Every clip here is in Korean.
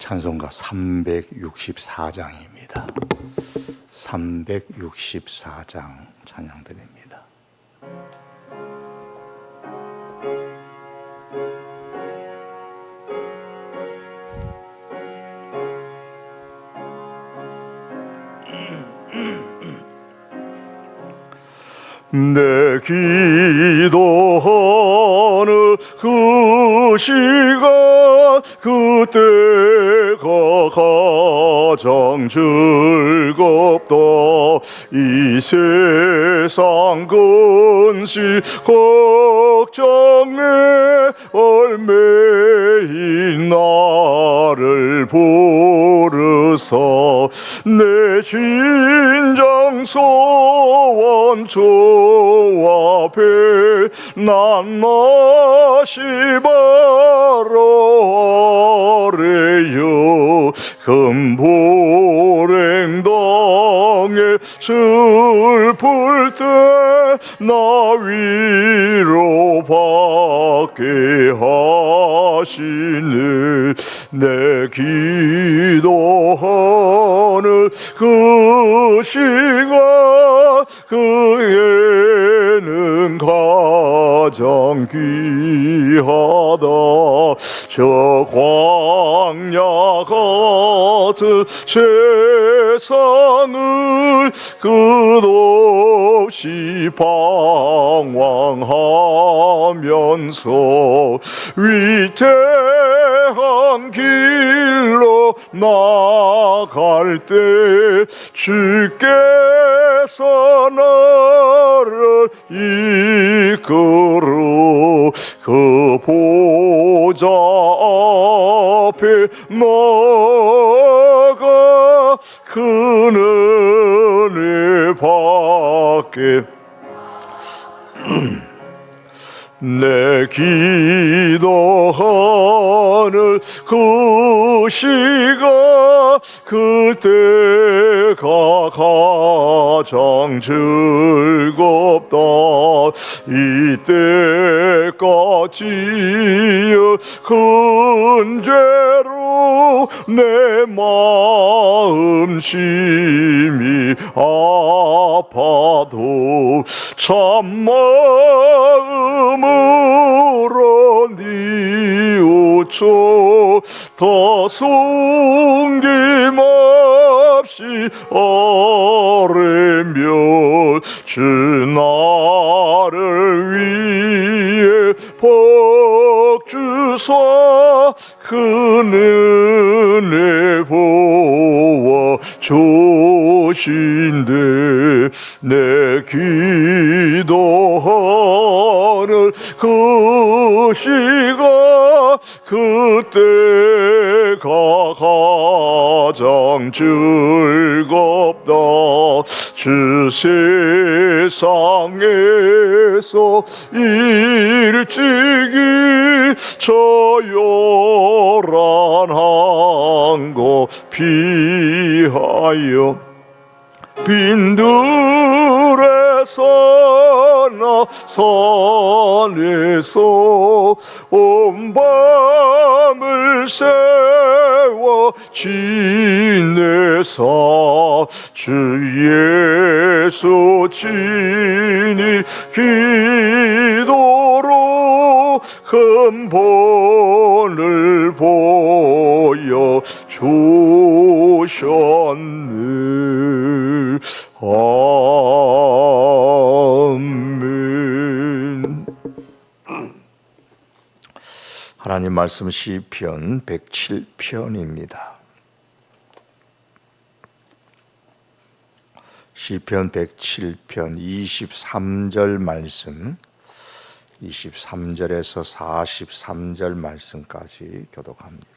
찬송가 364장입니다. 364장 찬양드립니다. 내 기도하는 그 시간 그때가 가장 즐겁다. 이 세상 근심 걱정에 얽매인 나를 부르사 내 진정 소원 주 앞에 난 맛이 바로 아래요 금보랭 땅에 슬플 때 나 위로 받게 하시네. 내 기도하는 그 시간 그에는 가장 귀하다. 저 광야 같은 세상을 끝없이 방황하면서 위태한 길로 나갈 때 주께서 나를 이끌어 그 보좌 앞에 나가 그 은혜 받게 내 기도하는 그 시간 그때가 가장 즐겁다. 이때까지의 큰 죄로 내 마음 심히 아파도 참마음으로 뉘우쳐 더 숨김없이 아뢰며 주 나를 위해 복 주사 그 은혜 보아 주신대. 내 기도하는 그 시간 그때가 가장 즐겁다. 주 세상에서 일찍이 저 요란한 곳 피하여 빈들에서 나 산에서 온 밤을 세워 지내사 주 예수 친히 기도로 큰 본을 보여 주셨네. 아멘. 하나님 말씀 시편 107편입니다. 시편 107편 23절 말씀 23절에서 43절 말씀까지 교독합니다.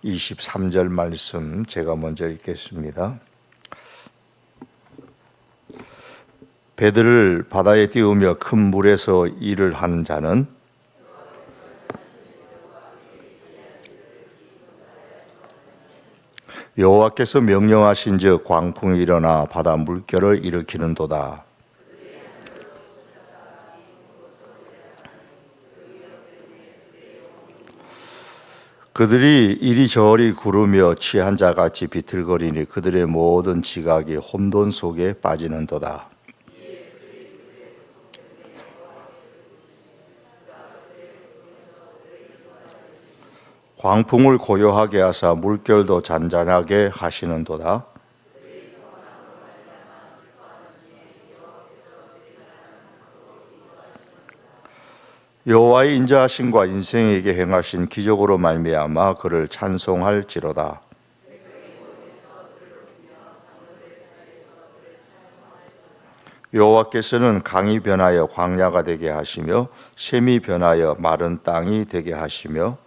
23절 말씀 제가 먼저 읽겠습니다. 배들을 바다에 띄우며 큰 물에서 일을 하는 자는 여호와께서 명령하신즉 광풍이 일어나 바다 물결을 일으키는도다. 그들이 이리저리 구르며 취한 자같이 비틀거리니 그들의 모든 지각이 혼돈 속에 빠지는도다. 광풍을 고요하게 하사 물결도 잔잔하게 하시는도다. 여호와의 인자하심과 인생에게 행하신 기적으로 말미암아 그를 찬송할지로다. 여호와께서는 강이 변하여 광야가 되게 하시며 샘이 변하여 마른 땅이 되게 하시며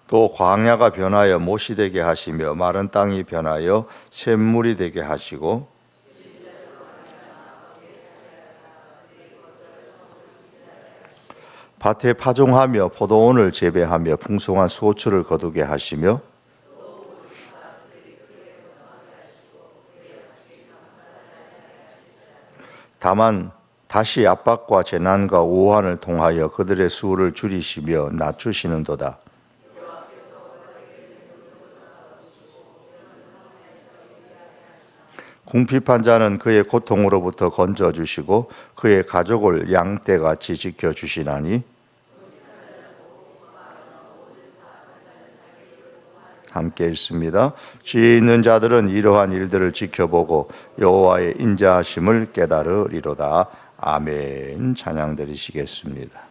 또 광야가 변하여 못이 되게 하시며 마른 땅이 변하여 샘물이 되게 하시고 밭에 파종하며 포도원을 재배하며 풍성한 소출을 거두게 하시며 다만 다시 압박과 재난과 오한을 통하여 그들의 수를 줄이시며 낮추시는도다. 궁핍한 자는 그의 고통으로부터 건져주시고 그의 가족을 양떼같이 지켜주시나니 함께 읽습니다. 지혜 있는 자들은 이러한 일들을 지켜보고 여호와의 인자하심을 깨달으리로다. 아멘. 찬양 드리시겠습니다.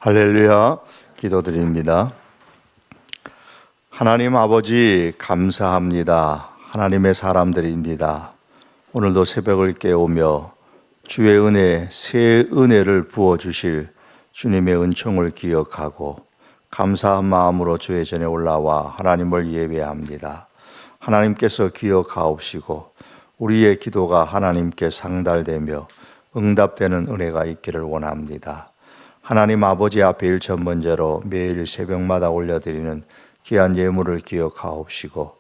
할렐루야. 기도드립니다. 하나님 아버지 감사합니다. 하나님의 사람들입니다. 오늘도 새벽을 깨우며 주의 은혜, 새 은혜를 부어주실 주님의 은총을 기억하고 감사한 마음으로 주의 전에 올라와 하나님을 예배합니다. 하나님께서 기억하옵시고 우리의 기도가 하나님께 상달되며 응답되는 은혜가 있기를 원합니다. 하나님 아버지 앞에 일천번제로 매일 새벽마다 올려드리는 귀한 예물을 기억하옵시고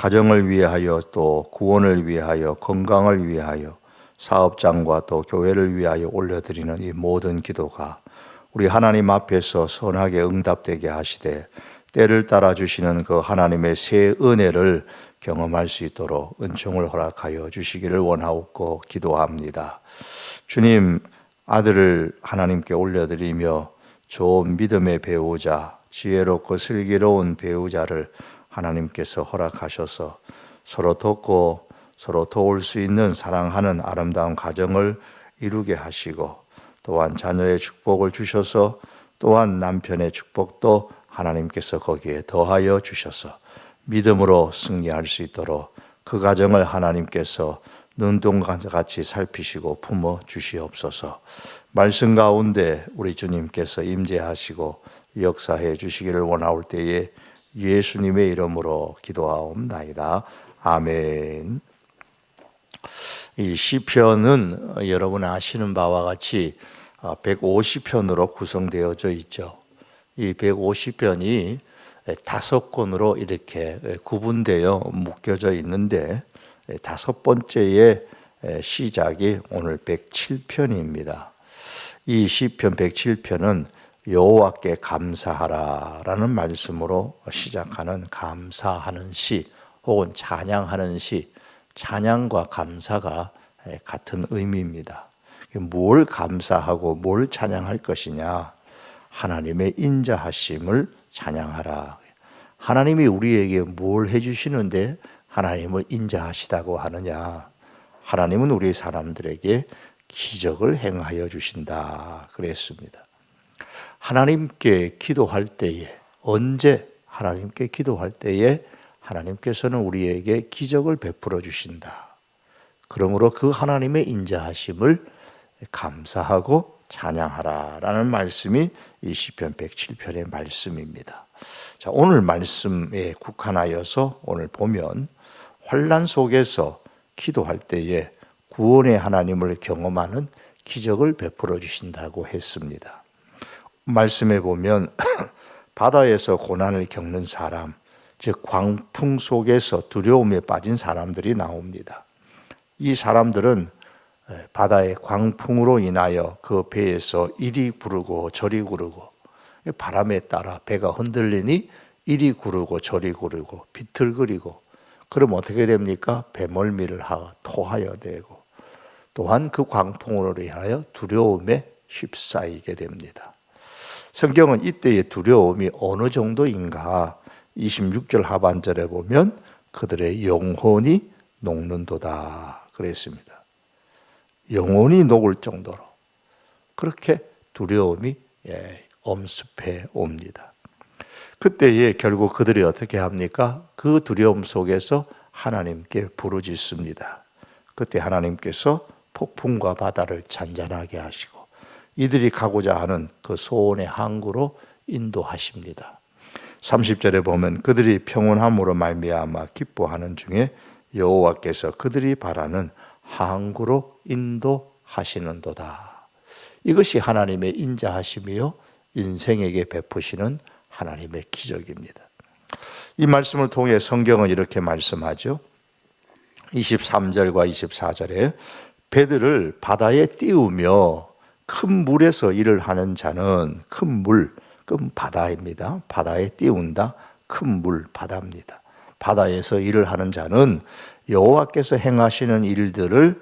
가정을 위하여 또 구원을 위하여 건강을 위하여 사업장과 또 교회를 위하여 올려드리는 이 모든 기도가 우리 하나님 앞에서 선하게 응답되게 하시되 때를 따라 주시는 그 하나님의 새 은혜를 경험할 수 있도록 은총을 허락하여 주시기를 원하옵고 기도합니다. 주님, 아들을 하나님께 올려드리며 좋은 믿음의 배우자, 지혜롭고 슬기로운 배우자를 하나님께서 허락하셔서 서로 돕고 서로 도울 수 있는 사랑하는 아름다운 가정을 이루게 하시고 또한 자녀의 축복을 주셔서 또한 남편의 축복도 하나님께서 거기에 더하여 주셔서 믿음으로 승리할 수 있도록 그 가정을 하나님께서 눈동자같이 살피시고 품어 주시옵소서. 말씀 가운데 우리 주님께서 임재하시고 역사해 주시기를 원하올 때에 예수님의 이름으로 기도하옵나이다. 아멘. 이 시편은 여러분 아시는 바와 같이 150편으로 구성되어져 있죠. 이 150편이 5권으로 이렇게 구분되어 묶여져 있는데 5번째의 시작이 오늘 107편입니다. 이 시편 107편은 여호와께 감사하라라는 말씀으로 시작하는 감사하는 시 혹은 찬양하는 시, 찬양과 감사가 같은 의미입니다. 뭘 감사하고 뭘 찬양할 것이냐? 하나님의 인자하심을 찬양하라. 하나님이 우리에게 뭘 해주시는데 하나님을 인자하시다고 하느냐? 하나님은 우리 사람들에게 기적을 행하여 주신다 그랬습니다. 하나님께 기도할 때에, 언제 하나님께 기도할 때에 하나님께서는 우리에게 기적을 베풀어 주신다. 그러므로 그 하나님의 인자하심을 감사하고 찬양하라라는 말씀이 이 시편 107편의 말씀입니다. 자, 오늘 말씀에 국한하여서 오늘 보면 환난 속에서 기도할 때에 구원의 하나님을 경험하는 기적을 베풀어 주신다고 했습니다. 말씀에 보면 바다에서 고난을 겪는 사람, 즉 광풍 속에서 두려움에 빠진 사람들이 나옵니다. 이 사람들은 바다의 광풍으로 인하여 그 배에서 이리 구르고 저리 구르고 바람에 따라 배가 흔들리니 이리 구르고 저리 구르고 비틀거리고 그럼 어떻게 됩니까? 배멀미를 토하여 되고 또한 그 광풍으로 인하여 두려움에 휩싸이게 됩니다. 성경은 이때의 두려움이 어느 정도인가 26절 하반절에 보면 그들의 영혼이 녹는도다 그랬습니다. 영혼이 녹을 정도로 그렇게 두려움이 엄습해 옵니다. 그때에 결국 그들이 어떻게 합니까? 그 두려움 속에서 하나님께 부르짖습니다. 그때 하나님께서 폭풍과 바다를 잔잔하게 하시고 이들이 가고자 하는 그 소원의 항구로 인도하십니다. 30절에 보면 그들이 평온함으로 말미암아 기뻐하는 중에 여호와께서 그들이 바라는 항구로 인도하시는도다. 이것이 하나님의 인자하심이요 인생에게 베푸시는 하나님의 기적입니다. 이 말씀을 통해 성경은 이렇게 말씀하죠. 23절과 24절에 배들을 바다에 띄우며 큰 물에서 일을 하는 자는 큰 물, 큰 바다입니다. 바다에 띄운다. 큰 물, 바다입니다. 바다에서 일을 하는 자는 여호와께서 행하시는 일들을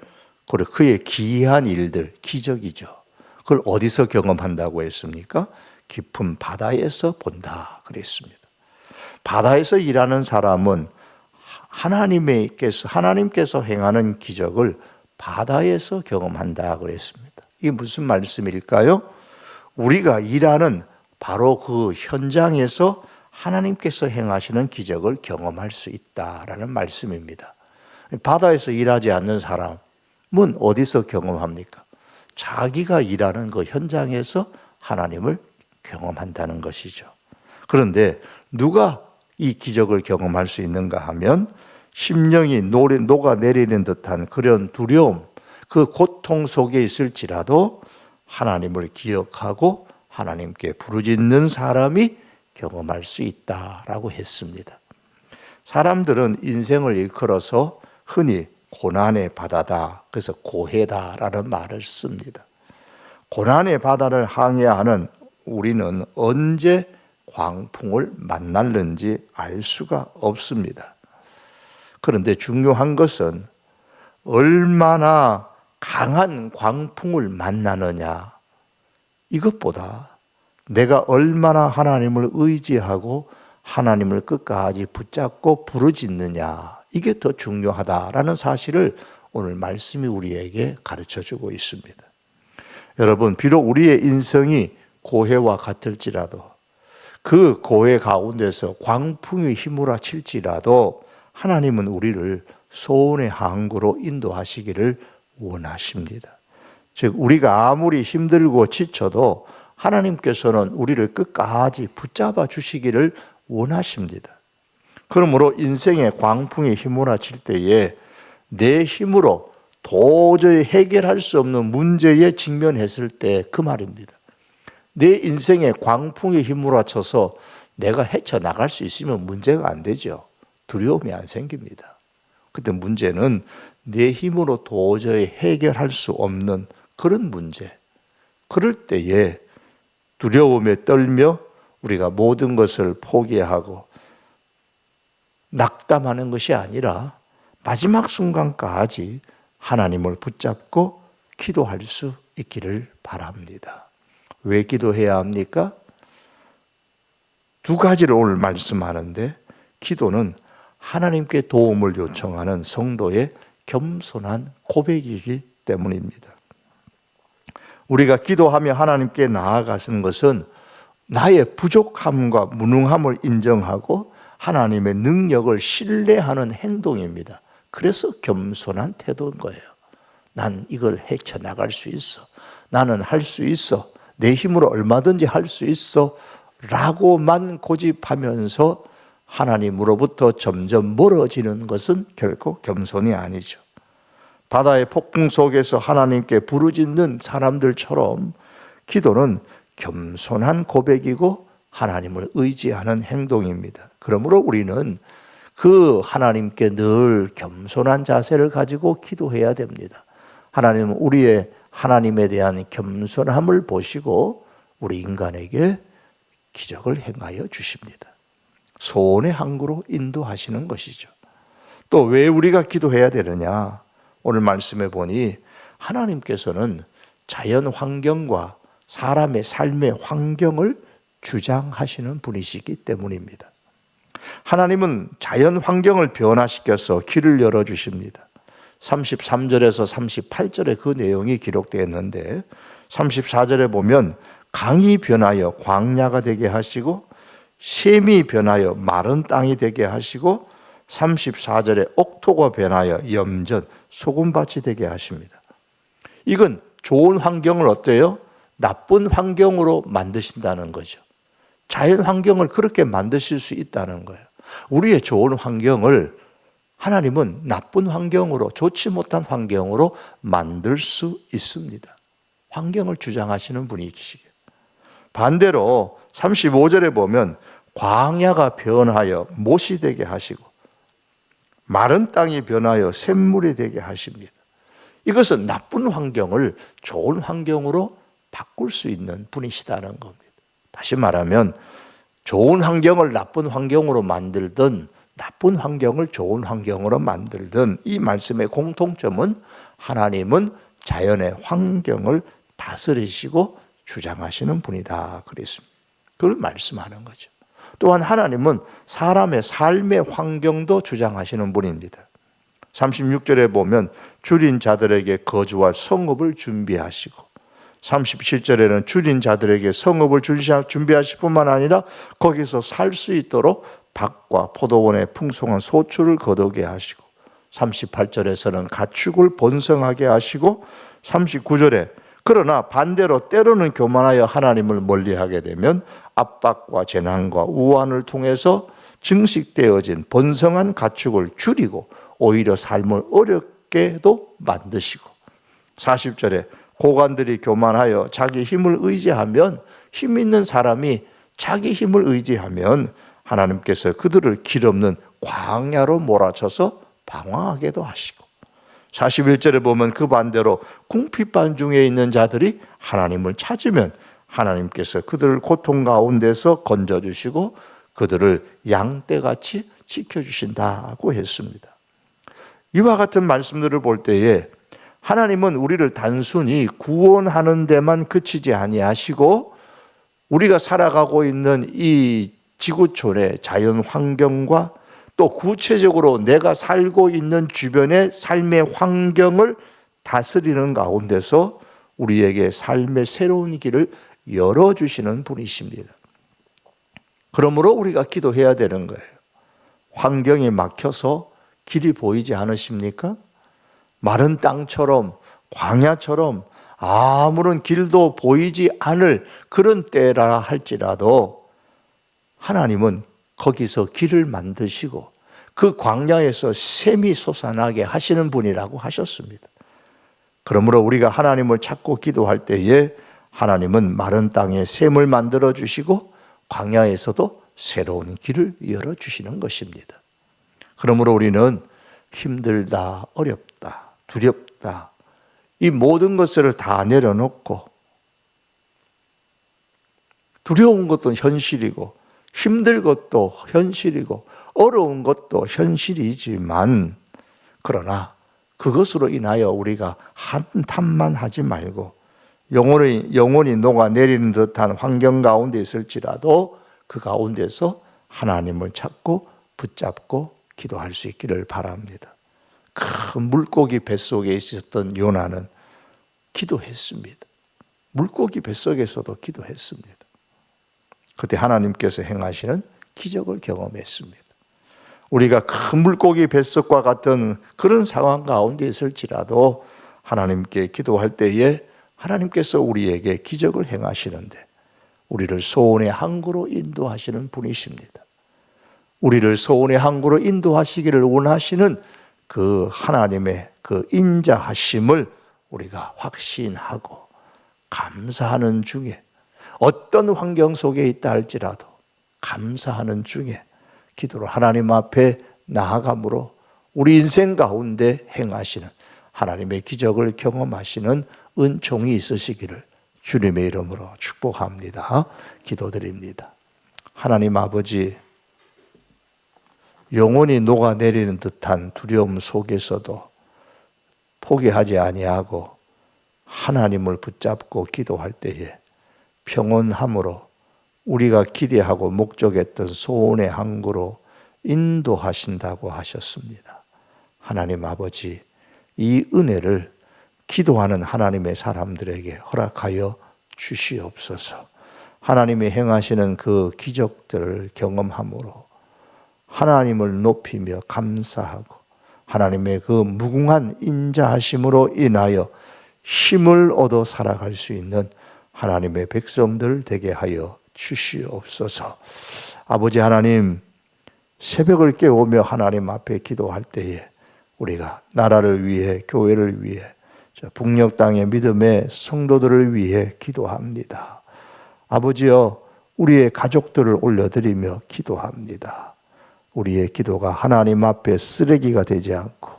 그리고 그의 기이한 일들, 기적이죠. 그걸 어디서 경험한다고 했습니까? 깊은 바다에서 본다 그랬습니다. 바다에서 일하는 사람은 하나님께서 행하는 기적을 바다에서 경험한다 그랬습니다. 이게 무슨 말씀일까요? 우리가 일하는 바로 그 현장에서 하나님께서 행하시는 기적을 경험할 수 있다라는 말씀입니다. 바다에서 일하지 않는 사람은 어디서 경험합니까? 자기가 일하는 그 현장에서 하나님을 경험한다는 것이죠. 그런데 누가 이 기적을 경험할 수 있는가 하면 심령이 녹아내리는 듯한 그런 두려움, 그 고통 속에 있을지라도 하나님을 기억하고 하나님께 부르짖는 사람이 경험할 수 있다라고 했습니다. 사람들은 인생을 일컬어서 흔히 고난의 바다다, 그래서 고해다라는 말을 씁니다. 고난의 바다를 항해하는 우리는 언제 광풍을 만날는지 알 수가 없습니다. 그런데 중요한 것은 얼마나 강한 광풍을 만나느냐, 이것보다 내가 얼마나 하나님을 의지하고 하나님을 끝까지 붙잡고 부르짖느냐, 이게 더 중요하다라는 사실을 오늘 말씀이 우리에게 가르쳐주고 있습니다. 여러분, 비록 우리의 인생이 고해와 같을지라도 그 고해 가운데서 광풍이 휘몰아칠지라도 하나님은 우리를 소원의 항구로 인도하시기를 원하십니다. 즉 우리가 아무리 힘들고 지쳐도 하나님께서는 우리를 끝까지 붙잡아 주시기를 원하십니다. 그러므로 인생의 광풍이 휘몰아칠 때에 내 힘으로 도저히 해결할 수 없는 문제에 직면했을 때 그 말입니다. 내 인생의 광풍이 휘몰아쳐서 내가 헤쳐나갈 수 있으면 문제가 안 되죠. 두려움이 안 생깁니다. 그때 문제는 내 힘으로 도저히 해결할 수 없는 그런 문제. 그럴 때에 두려움에 떨며 우리가 모든 것을 포기하고 낙담하는 것이 아니라 마지막 순간까지 하나님을 붙잡고 기도할 수 있기를 바랍니다. 왜 기도해야 합니까? 두 가지를 오늘 말씀하는데, 기도는 하나님께 도움을 요청하는 성도의 겸손한 고백이기 때문입니다. 우리가 기도하며 하나님께 나아가는 것은 나의 부족함과 무능함을 인정하고 하나님의 능력을 신뢰하는 행동입니다. 그래서 겸손한 태도인 거예요. 난 이걸 헤쳐나갈 수 있어. 나는 할 수 있어. 내 힘으로 얼마든지 할 수 있어. 라고만 고집하면서 하나님으로부터 점점 멀어지는 것은 결코 겸손이 아니죠. 바다의 폭풍 속에서 하나님께 부르짖는 사람들처럼 기도는 겸손한 고백이고 하나님을 의지하는 행동입니다. 그러므로 우리는 그 하나님께 늘 겸손한 자세를 가지고 기도해야 됩니다. 하나님은 우리의 하나님에 대한 겸손함을 보시고 우리 인간에게 기적을 행하여 주십니다. 소원의 항구로 인도하시는 것이죠. 또 왜 우리가 기도해야 되느냐? 오늘 말씀해 보니 하나님께서는 자연 환경과 사람의 삶의 환경을 주장하시는 분이시기 때문입니다. 하나님은 자연 환경을 변화시켜서 길을 열어주십니다. 33절에서 38절에 그 내용이 기록되어 있는데 34절에 보면 강이 변하여 광야가 되게 하시고 샘이 변하여 마른 땅이 되게 하시고 34절에 옥토가 변하여 염전, 소금밭이 되게 하십니다. 이건 좋은 환경을 어때요? 나쁜 환경으로 만드신다는 거죠. 자연 환경을 그렇게 만드실 수 있다는 거예요. 우리의 좋은 환경을 하나님은 나쁜 환경으로, 좋지 못한 환경으로 만들 수 있습니다. 환경을 주장하시는 분이시기에. 반대로 35절에 보면 광야가 변하여 못이 되게 하시고 마른 땅이 변하여 샘물이 되게 하십니다. 이것은 나쁜 환경을 좋은 환경으로 바꿀 수 있는 분이시다는 겁니다. 다시 말하면 좋은 환경을 나쁜 환경으로 만들든 나쁜 환경을 좋은 환경으로 만들든 이 말씀의 공통점은 하나님은 자연의 환경을 다스리시고 주장하시는 분이다 그랬습니다. 그걸 말씀하는 거죠. 또한 하나님은 사람의 삶의 환경도 주장하시는 분입니다. 36절에 보면 줄인 자들에게 거주할 성읍을 준비하시고 37절에는 줄인 자들에게 성읍을 준비하실 뿐만 아니라 거기서 살 수 있도록 밭과 포도원의 풍성한 소출을 거두게 하시고 38절에서는 가축을 번성하게 하시고 39절에 그러나 반대로 때로는 교만하여 하나님을 멀리하게 되면 압박과 재난과 우환을 통해서 증식되어진 번성한 가축을 줄이고 오히려 삶을 어렵게도 만드시고 40절에 고관들이 교만하여 자기 힘을 의지하면 힘 있는 사람이 자기 힘을 의지하면 하나님께서 그들을 길 없는 광야로 몰아쳐서 방황하게도 하시고, 41절에 보면 그 반대로 궁핍한 중에 있는 자들이 하나님을 찾으면 하나님께서 그들을 고통 가운데서 건져주시고 그들을 양떼같이 지켜주신다고 했습니다. 이와 같은 말씀들을 볼 때에 하나님은 우리를 단순히 구원하는 데만 그치지 아니하시고 우리가 살아가고 있는 이 지구촌의 자연 환경과 또 구체적으로 내가 살고 있는 주변의 삶의 환경을 다스리는 가운데서 우리에게 삶의 새로운 길을 열어주시는 분이십니다. 그러므로 우리가 기도해야 되는 거예요. 환경이 막혀서 길이 보이지 않으십니까? 마른 땅처럼 광야처럼 아무런 길도 보이지 않을 그런 때라 할지라도 하나님은 거기서 길을 만드시고 그 광야에서 샘이 솟아나게 하시는 분이라고 하셨습니다. 그러므로 우리가 하나님을 찾고 기도할 때에 하나님은 마른 땅에 샘을 만들어 주시고 광야에서도 새로운 길을 열어 주시는 것입니다. 그러므로 우리는 힘들다, 어렵다, 두렵다, 이 모든 것을 다 내려놓고 두려운 것도 현실이고 힘들 것도 현실이고 어려운 것도 현실이지만 그러나 그것으로 인하여 우리가 한탄만 하지 말고 영혼이 녹아내리는 듯한 환경 가운데 있을지라도 그 가운데서 하나님을 찾고 붙잡고 기도할 수 있기를 바랍니다. 큰 물고기 뱃속에 있었던 요나는 기도했습니다. 물고기 뱃속에서도 기도했습니다. 그때 하나님께서 행하시는 기적을 경험했습니다. 우리가 큰 물고기 뱃속과 같은 그런 상황 가운데 있을지라도 하나님께 기도할 때에 하나님께서 우리에게 기적을 행하시는데 우리를 소원의 항구로 인도하시는 분이십니다. 우리를 소원의 항구로 인도하시기를 원하시는 그 하나님의 그 인자하심을 우리가 확신하고 감사하는 중에 어떤 환경 속에 있다 할지라도 감사하는 중에 기도로 하나님 앞에 나아감으로 우리 인생 가운데 행하시는 하나님의 기적을 경험하시는 은총이 있으시기를 주님의 이름으로 축복합니다. 기도드립니다. 하나님 아버지, 영혼이 녹아내리는 듯한 두려움 속에서도 포기하지 아니하고 하나님을 붙잡고 기도할 때에 평온함으로 우리가 기대하고 목적했던 소원의 항구로 인도하신다고 하셨습니다. 하나님 아버지, 이 은혜를 기도하는 하나님의 사람들에게 허락하여 주시옵소서. 하나님이 행하시는 그 기적들을 경험함으로 하나님을 높이며 감사하고 하나님의 그 무궁한 인자하심으로 인하여 힘을 얻어 살아갈 수 있는 하나님의 백성들 되게 하여 주시옵소서. 아버지 하나님, 새벽을 깨우며 하나님 앞에 기도할 때에 우리가 나라를 위해, 교회를 위해, 북녘 땅의 믿음의 성도들을 위해 기도합니다. 아버지여, 우리의 가족들을 올려드리며 기도합니다. 우리의 기도가 하나님 앞에 쓰레기가 되지 않고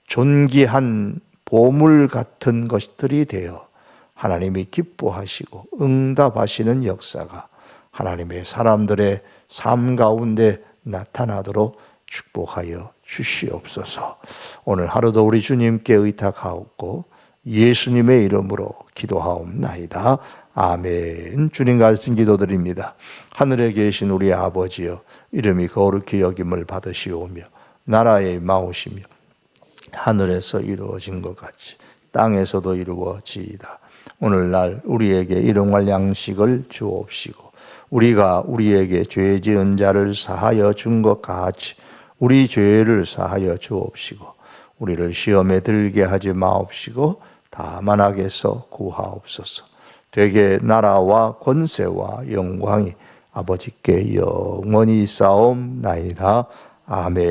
존귀한 보물 같은 것들이 되어 하나님이 기뻐하시고 응답하시는 역사가 하나님의 사람들의 삶 가운데 나타나도록 축복하여 주시옵소서. 오늘 하루도 우리 주님께 의탁하옵고 예수님의 이름으로 기도하옵나이다. 아멘. 주님 가르친 기도드립니다. 하늘에 계신 우리 아버지여, 이름이 거룩히 여김을 받으시오며 나라에 임하오시며 하늘에서 이루어진 것 같이 땅에서도 이루어지이다. 오늘날 우리에게 일용할 양식을 주옵시고 우리가 우리에게 죄 지은 자를 사하여 준 것 같이 우리 죄를 사하여 주옵시고 우리를 시험에 들게 하지 마옵시고 다만 악에서 구하옵소서. 되게 나라와 권세와 영광이 아버지께 영원히 있사옵나이다. 아멘.